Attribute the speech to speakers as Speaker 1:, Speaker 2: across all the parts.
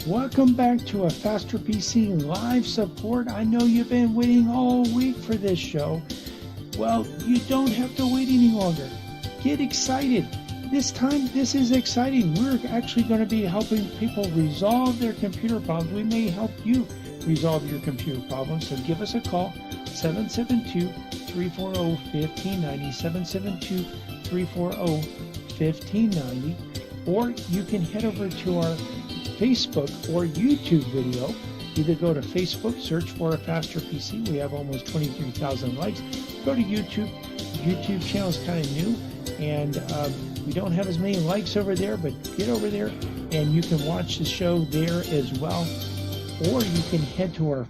Speaker 1: Welcome back to a Faster PC live support. I know you've been waiting all week for this show. Well, you don't have to wait any longer. Get excited. This time, this is exciting. We're actually going to be helping people resolve their computer problems. We may help you resolve your computer problems. So give us a call, 772-340-1590, 772-340-1590. Or you can head over to our Facebook or YouTube video. Either go to Facebook, search for a Faster PC. We have almost 23,000 likes. Go to YouTube. YouTube channel is kind of new, and we don't have as many likes over there, but get over there and you can watch the show there as well. Or you can head to our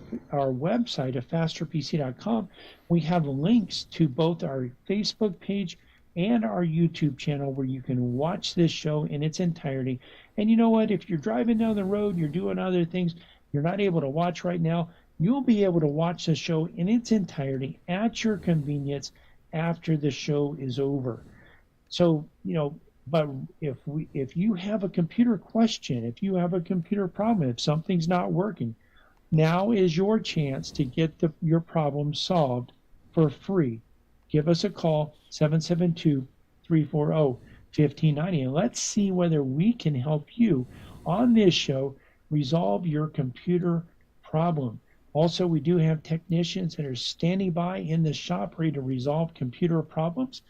Speaker 1: website at fasterpc.com. We have links to both our Facebook page and our YouTube channel where you can watch this show in its entirety. And you know what? If you're driving down the road, you're doing other things, you're not able to watch right now, you'll be able to watch the show in its entirety at your convenience after the show is over. So, but if you have a computer question, if you have a computer problem, if something's not working, now is your chance to get your problem solved for free. Give us a call, 772-340-1590, and let's see whether we can help you on this show resolve your computer problem. Also, we do have technicians that are standing by in the shop ready to resolve computer problems,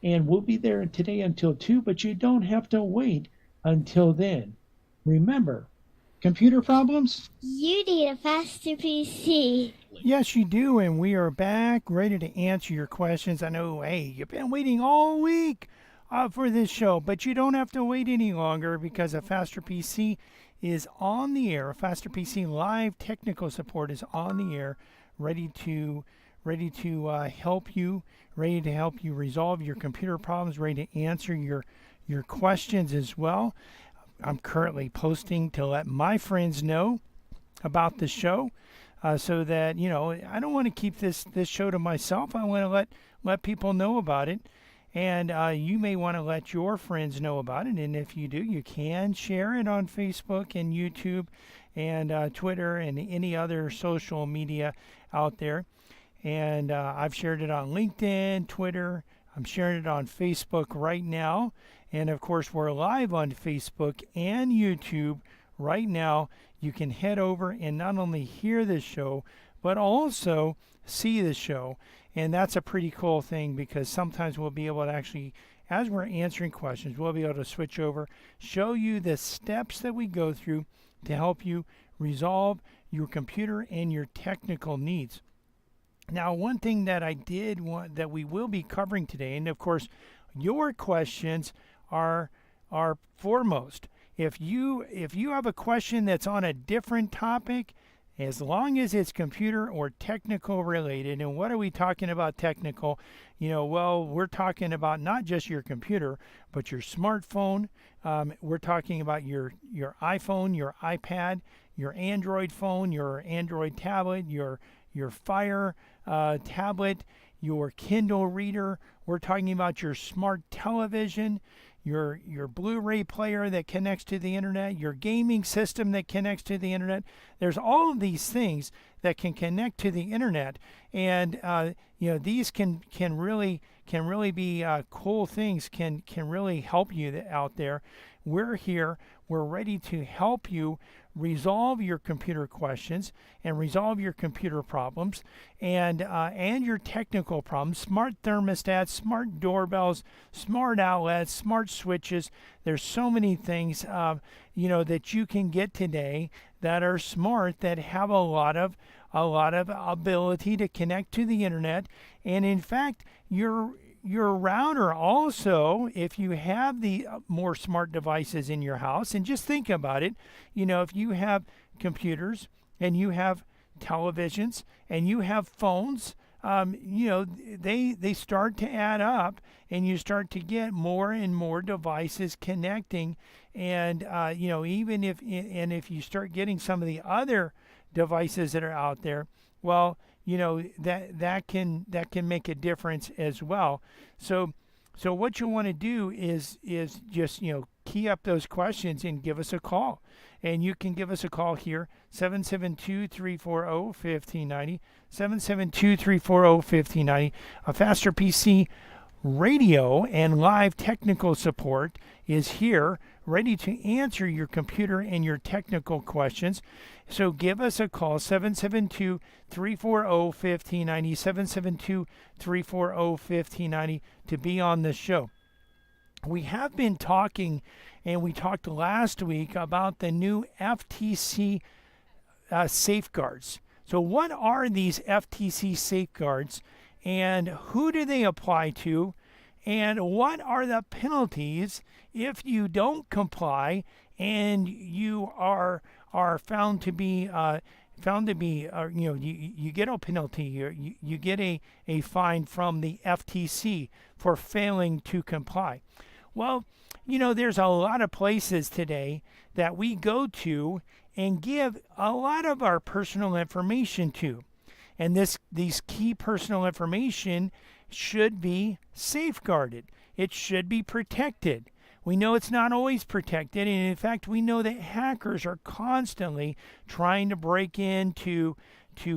Speaker 1: and we'll be there today until 2, but you don't have to wait until then. Remember, computer problems?
Speaker 2: You need a Faster PC.
Speaker 3: Yes, you do, and we are back ready to answer your questions. I know, hey, you've been waiting all week for this show, but you don't have to wait any longer because a Faster PC is on the air. A Faster PC live technical support is on the air, ready to help you, ready to help you resolve your computer problems, ready to answer your questions as well. I'm currently posting to let my friends know about the show. So that, I don't want to keep this show to myself. I want to let people know about it. And you may want to let your friends know about it. And if you do, you can share it on Facebook and YouTube and Twitter and any other social media out there. And I've shared it on LinkedIn, Twitter. I'm sharing it on Facebook right now. And of course, we're live on Facebook and YouTube right now. You can head over and not only hear this show, but also see the show. And that's a pretty cool thing because sometimes we'll be able to actually, as we're answering questions, we'll be able to switch over, show you the steps that we go through to help you resolve your computer and your technical needs. Now, one thing that I did want that we will be covering today, and of course, your questions are foremost. If you have a question that's on a different topic, as long as it's computer or technical related, and what are we talking about technical? Well, we're talking about not just your computer, but your smartphone. We're talking about your iPhone, your iPad, your Android phone, your Android tablet, your Fire tablet, your Kindle reader. We're talking about your smart television, your Blu-ray player that connects to the internet, your gaming system that connects to the internet. There's all of these things that can connect to the internet, and these can really be cool things. Can really help you out there. We're here. We're ready to help you resolve your computer questions and resolve your computer problems and your technical problems. Smart thermostats, smart doorbells, smart outlets, smart switches. There's so many things that you can get today that are smart, that have a lot of ability to connect to the internet. And in fact, your router also, if you have the more smart devices in your house, and just think about it, if you have computers and you have televisions and you have phones, they start to add up, and you start to get more and more devices connecting, and even if you start getting some of the other devices that are out there, well, that can make a difference as well. So what you want to do is just key up those questions and give us a call. And you can give us a call here, 772-340-1590, 772-340-1590. A Faster PC radio and live technical support is here, ready to answer your computer and your technical questions. So give us a call, 772-340-1590, 772-340-1590 to be on the show. We have been talking, and we talked last week about the new FTC safeguards. So what are these FTC safeguards, and who do they apply to, and what are the penalties if you don't comply and you are found to be you get a penalty, you get a fine from the FTC for failing to comply. Well, there's a lot of places today that we go to and give a lot of our personal information to. And these key personal information should be safeguarded. It should be protected. We know it's not always protected, and in fact, we know that hackers are constantly trying to break into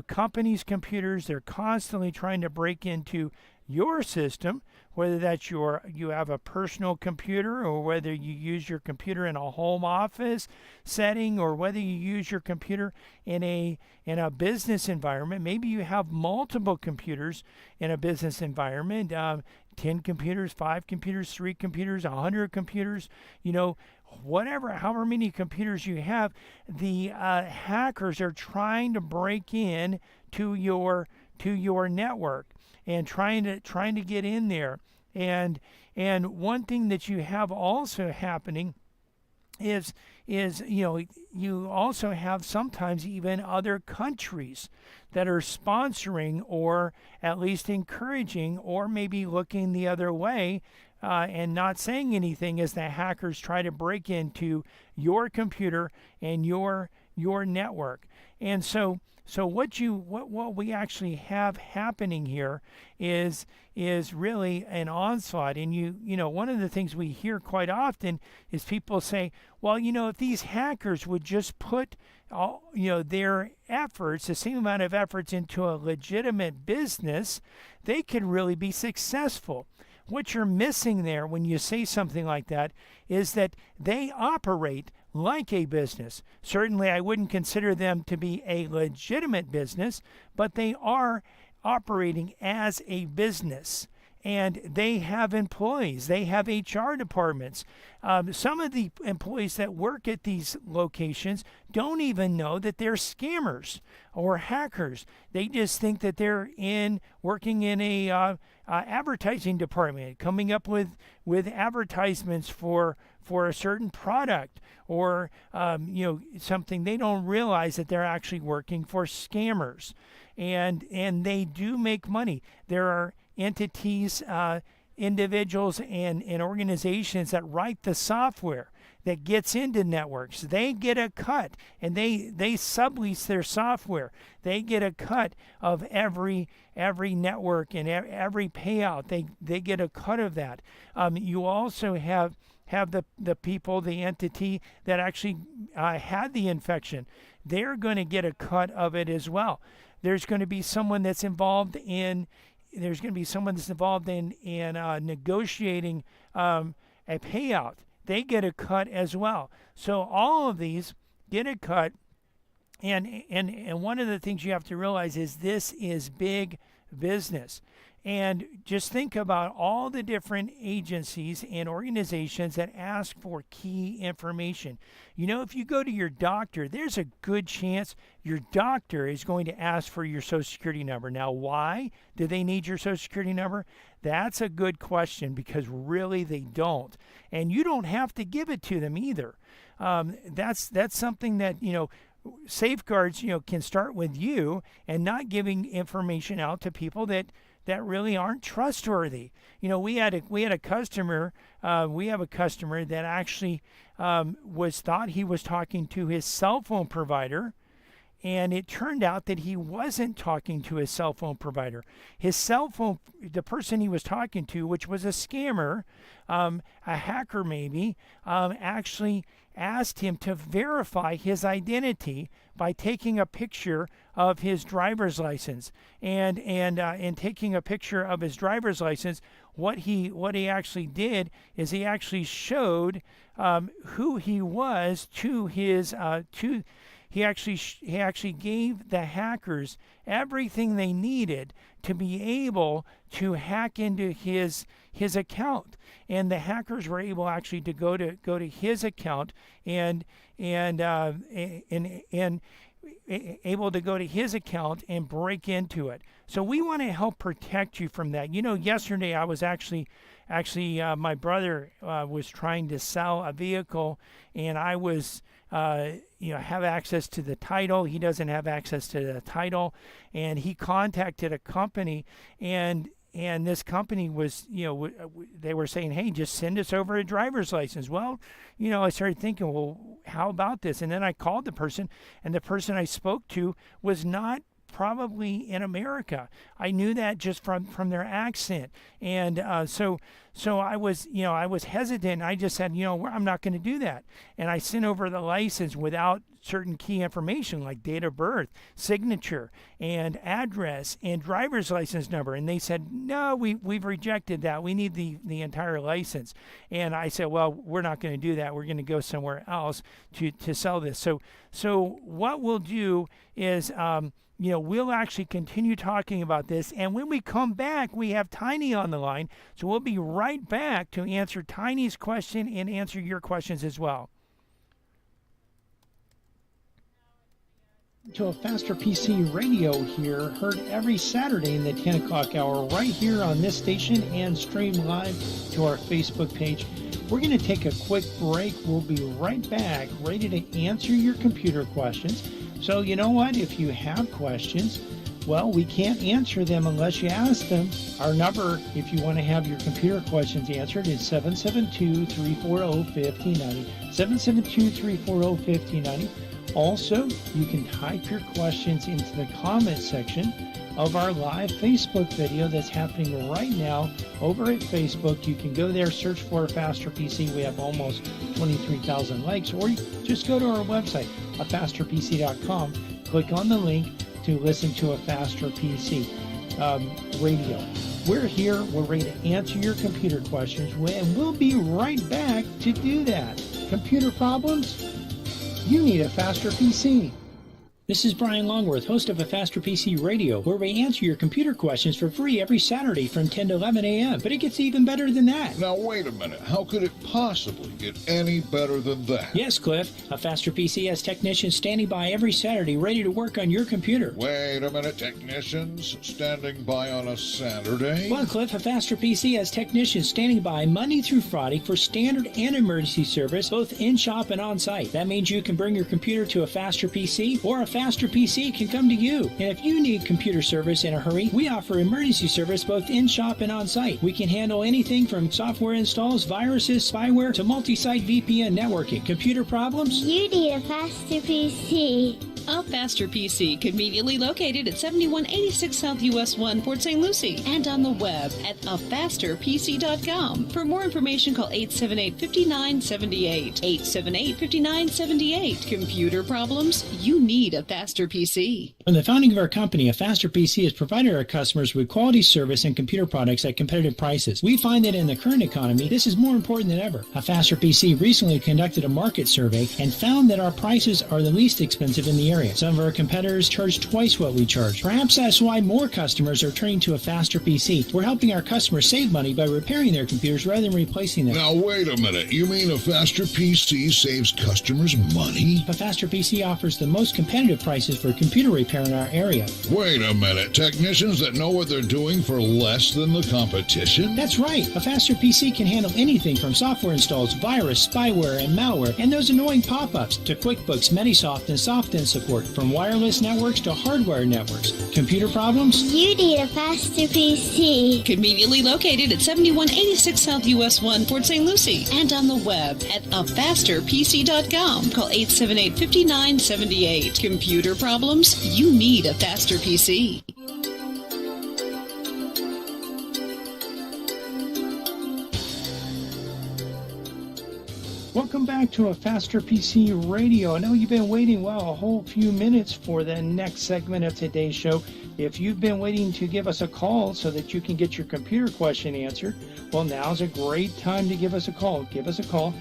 Speaker 3: companies' computers. They're constantly trying to break into your system, whether that's you have a personal computer, or whether you use your computer in a home office setting, or whether you use your computer in a business environment. Maybe you have multiple computers in a business environment, 10 computers, 5 computers, 3 computers, 100 computers, whatever, however many computers you have, the hackers are trying to break in to your network and trying to get in there. And one thing that you have also happening is you also have sometimes even other countries that are sponsoring, or at least encouraging, or maybe looking the other way and not saying anything as the hackers try to break into your computer and your network. And so what we actually have happening here is really an onslaught. And one of the things we hear quite often is people say, well, if these hackers would just put their efforts, the same amount of efforts, into a legitimate business, they could really be successful. What you're missing there when you say something like that is that they operate like a business. Certainly, I wouldn't consider them to be a legitimate business, but they are operating as a business. And they have employees. They have HR departments. Some of the employees that work at these locations don't even know that they're scammers or hackers. They just think that they're working in a advertising department, coming up with advertisements for a certain product, or something. They don't realize that they're actually working for scammers, and they do make money. There are entities, individuals, and organizations that write the software that gets into networks. They get a cut, and they sublease their software. They get a cut of every network and every payout. They get a cut of that. You also have the people, the entity that actually had the infection. They're going to get a cut of it as well. There's going to be someone that's involved in negotiating a payout. They get a cut as well. So all of these get a cut. And one of the things you have to realize is this is big business. And just think about all the different agencies and organizations that ask for key information. If you go to your doctor, there's a good chance your doctor is going to ask for your Social Security number. Now, why do they need your Social Security number? That's a good question, because really they don't. And you don't have to give it to them either. That's something that, safeguards, can start with you, and not giving information out to people that really aren't trustworthy. We had a customer. We have a customer that actually thought he was talking to his cell phone provider, it turned out that he wasn't talking to his cell phone provider. His cell phone, the person he was talking to, which was a scammer, a hacker maybe, actually asked him to verify his identity by taking a picture of his driver's license, and taking a picture of his driver's license. What he actually did is he actually showed who he was to his He actually gave the hackers everything they needed to be able to hack into his account, and the hackers were able actually to go to his account and able to go to his account and break into it. So we want to help protect you from that. Yesterday I was actually my brother was trying to sell a vehicle, and I was have access to the title. He doesn't have access to the title, and he contacted a company, and this company was, they were saying, hey, just send us over a driver's license. Well, I started thinking, well, how about this? And then I called the person, and the person I spoke to was not probably in America. I knew that just from their accent. And so I was hesitant. I just said, I'm not going to do that. And I sent over the license without certain key information like date of birth, signature, and address, and driver's license number. And they said, no, we've rejected that. We need the entire license. And I said, well, we're not going to do that. We're going to go somewhere else to sell this. So what we'll do is we'll actually continue talking about this. And when we come back, we have Tiny on the line. So we'll be right back to answer Tiny's question and answer your questions as well.
Speaker 1: To a Faster PC radio here, heard every Saturday in the 10 o'clock hour right here on this station, and stream live to our Facebook page. We're going to take a quick break. We'll be right back, ready to answer your computer questions. So you know what? If you have questions, well, we can't answer them unless you ask them. Our number, if you want to have your computer questions answered, is 772-340-5090. 772-340-5090. Also, you can type your questions into the comment section of our live Facebook video that's happening right now over at Facebook. You can go there, search for Faster PC. We have almost 23,000 likes. Or you just go to our website, afasterpc.com. Click on the link to listen to a Faster PC radio. We're here. We're ready to answer your computer questions, and we'll be right back to do that. Computer problems? You need a Faster PC. This is Brian Longworth, host of A Faster PC Radio, where we answer your computer questions for free every Saturday from 10 to 11 a.m. But it gets even better than that.
Speaker 4: Now, wait a minute. How could it possibly get any better than that?
Speaker 1: Yes, Cliff. A Faster PC has technicians standing by every Saturday ready to work on your computer.
Speaker 4: Wait a minute. Technicians standing by on a Saturday?
Speaker 1: Well, Cliff, A Faster PC has technicians standing by Monday through Friday for standard and emergency service, both in-shop and on-site. That means you can bring your computer to A Faster PC, or A Faster PC can come to you. And if you need computer service in a hurry, we offer emergency service both in-shop and on-site. We can handle anything from software installs, viruses, spyware, to multi-site VPN networking. Computer problems?
Speaker 2: You need a Faster PC.
Speaker 5: A Faster PC, conveniently located at 7186 South US 1, Port St. Lucie, and on the web at afasterpc.com. For more information, call 878-5978. 878-5978. Computer problems? You need a Faster PC.
Speaker 1: From the founding of our company, A Faster PC has provided our customers with quality service and computer products at competitive prices. We find that in the current economy, this is more important than ever. A Faster PC recently conducted a market survey and found that our prices are the least expensive in the area. Some of our competitors charge twice what we charge. Perhaps that's why more customers are turning to A Faster PC. We're helping our customers save money by repairing their computers rather than replacing them.
Speaker 4: Now, wait a minute. You mean A Faster PC saves customers money?
Speaker 1: A Faster PC offers the most competitive prices for computer repair in our area.
Speaker 4: Wait a minute. Technicians that know what they're doing for less than the competition?
Speaker 1: That's right. A Faster PC can handle anything from software installs, virus, spyware, and malware, and those annoying pop-ups to QuickBooks, Metisoft, and SoftInsufficient. support, from wireless networks to hardwire networks. Computer problems?
Speaker 2: You need a faster PC.
Speaker 5: Conveniently located at 7186 South US 1, Port St. Lucie, and on the web at afasterpc.com. Call 878-5978. Computer problems? You need a faster PC.
Speaker 1: Welcome back to a Faster PC Radio. I know you've been waiting, a whole few minutes for the next segment of today's show. If you've been waiting to give us a call so that you can get your computer question answered, well, now's a great time to give us a call. Give us a call.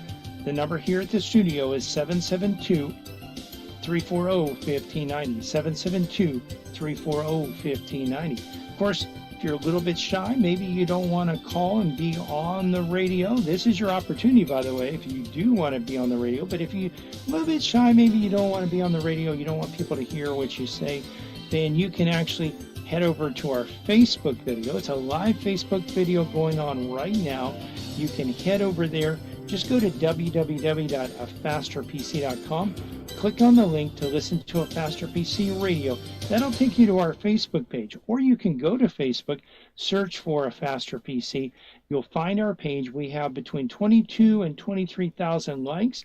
Speaker 1: The number here at the studio is 772-340-1590. 772-340-1590. Of course, if you're a little bit shy, maybe you don't want to call and be on the radio, this is your opportunity, by the way, if you do want to be on the radio. But if you're a little bit shy, maybe you don't want to be on the radio, you don't want people to hear what you say, then you can actually head over to our Facebook video. It's a live Facebook video going on right now. You can head over there. Just go to www.afasterpc.com. Click on the link to listen to a Faster PC Radio. That'll take you to our Facebook page. Or you can go to Facebook, search for a Faster PC. You'll find our page. We have between 22 and 23,000 likes.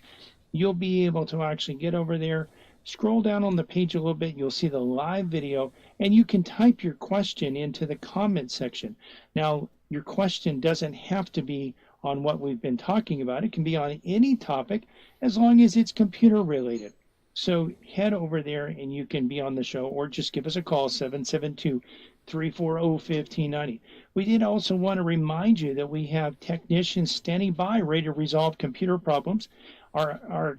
Speaker 1: You'll be able to actually get over there, scroll down on the page a little bit. You'll see the live video, and you can type your question into the comment section. Now, your question doesn't have to be on what we've been talking about. It can be on any topic as long as it's computer related. So head over there and you can be on the show, or just give us a call, 772-340-1590. We did also want to remind you that we have technicians standing by ready to resolve computer problems. Our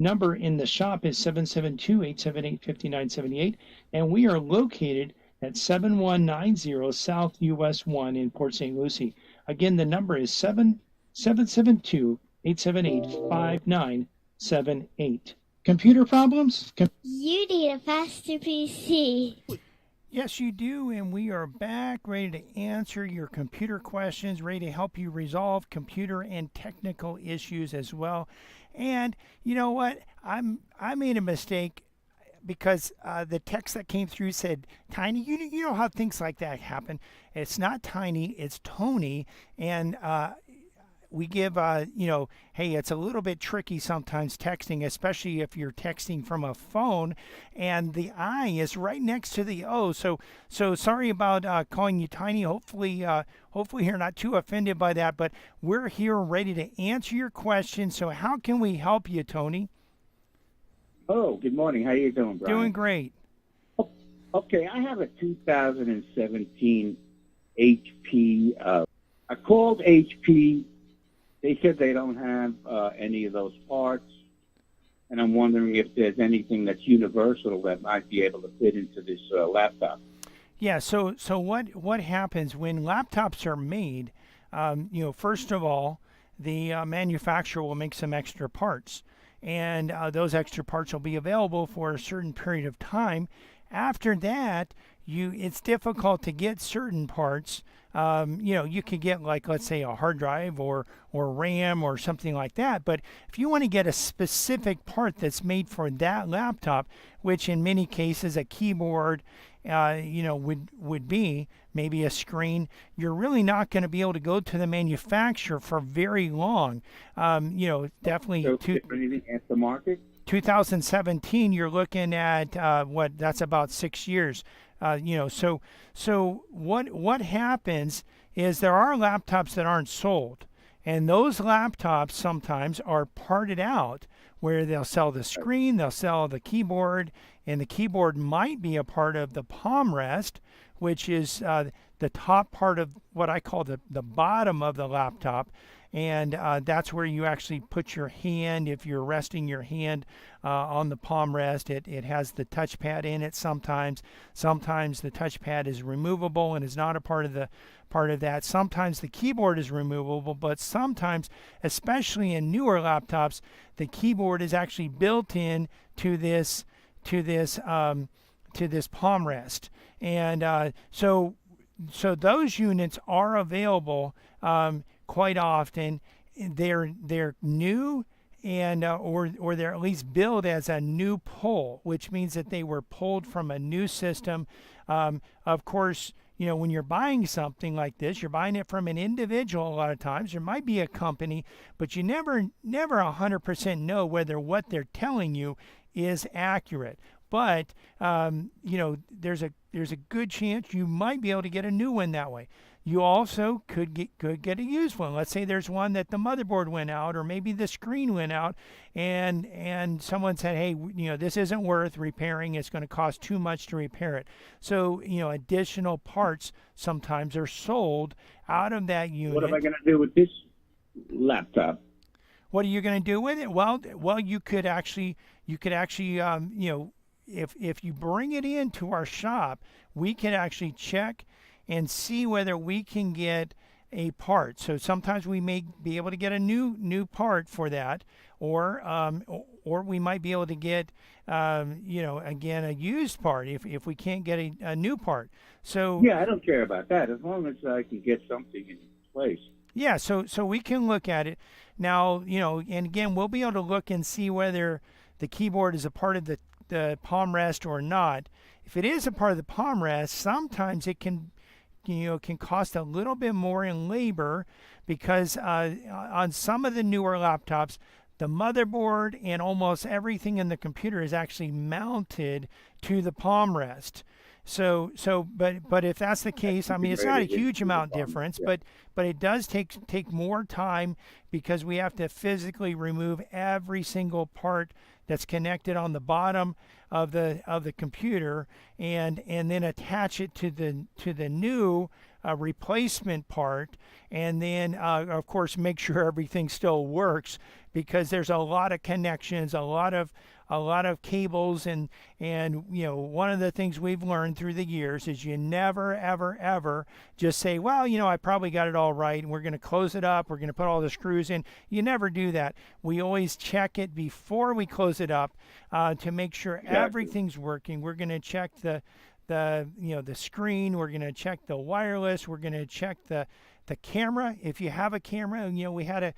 Speaker 1: number in the shop is 772-878-5978, and we are located at 7190 South US 1 in Port St. Lucie. Again, the number is 772-878-5978. Computer problems?
Speaker 2: You need a faster PC.
Speaker 3: Yes, you do, and we are back ready to answer your computer questions, ready to help you resolve computer and technical issues as well. And you know what? I made a mistake because the text that came through said Tiny. You know how things like that happen. It's not Tiny, it's Tony, and we give, hey, it's a little bit tricky sometimes texting, especially if you're texting from a phone, and the I is right next to the O. So sorry about calling you Tiny. Hopefully you're not too offended by that, but we're here ready to answer your questions. So how can we help you, Tony?
Speaker 6: Oh, good morning. How you doing, Brian?
Speaker 3: Doing great.
Speaker 6: Okay, I have a 2017 HP. I called HP. They said they don't have any of those parts, and I'm wondering if there's anything that's universal that might be able to fit into this laptop.
Speaker 3: Yeah. So what happens when laptops are made? First of all, the manufacturer will make some extra parts, and those extra parts will be available for a certain period of time. After that, it's difficult to get certain parts. You could get, like, let's say a hard drive or RAM or something like that. But if you want to get a specific part that's made for that laptop, which in many cases a keyboard, would be maybe a screen, you're really not going to be able to go to the manufacturer for very long. Definitely.
Speaker 6: So anything at the market?
Speaker 3: 2017, you're looking at that's about 6 years. So what happens is there are laptops that aren't sold, and those laptops sometimes are parted out, where they'll sell the screen, they'll sell the keyboard, and the keyboard might be a part of the palm rest, which is the top part of what I call the bottom of the laptop. And that's where you actually put your hand. If you're resting your hand on the palm rest, it has the touchpad in it sometimes. Sometimes the touchpad is removable and is not a part of that. Sometimes the keyboard is removable, but sometimes, especially in newer laptops, the keyboard is actually built in to this palm rest. And so those units are available quite often. They're new, or they're at least billed as a new pull, which means that they were pulled from a new system. Of course, when you're buying something like this, you're buying it from an individual a lot of times. There might be a company, but you never 100% know whether what they're telling you is accurate. But there's a good chance you might be able to get a new one that way. You also could get a used one. Let's say there's one that the motherboard went out, or maybe the screen went out, and someone said, hey, this isn't worth repairing. It's going to cost too much to repair it. So additional parts sometimes are sold out of that unit.
Speaker 6: What am I going to do with this laptop?
Speaker 3: What are you going to do with it? Well, you could actually, if you bring it into our shop, we can actually check and see whether we can get a part. So sometimes we may be able to get a new part for that, or we might be able to get again a used part if we can't get a new part. So
Speaker 6: yeah, I don't care about that as long as I can get something in place.
Speaker 3: Yeah, so we can look at it now. And again, we'll be able to look and see whether the keyboard is a part of the palm rest or not. If it is a part of the palm rest, sometimes it can cost a little bit more in labor, because on some of the newer laptops, the motherboard and almost everything in the computer is actually mounted to the palm rest. But if that's the case, I mean, it's not a huge amount difference, but it does take more time, because we have to physically remove every single part that's connected on the bottom of the computer, and then attach it to the new replacement part, and then of course make sure everything still works, because there's a lot of connections, a lot of cables, and one of the things we've learned through the years is you never ever just say, well, I probably got it all right, and we're going to close it up, we're going to put all the screws in. You never do that. We always check it before we close it up to make sure everything's working. We're going to check the screen, we're going to check the wireless, we're going to check the camera. If you have a camera, we had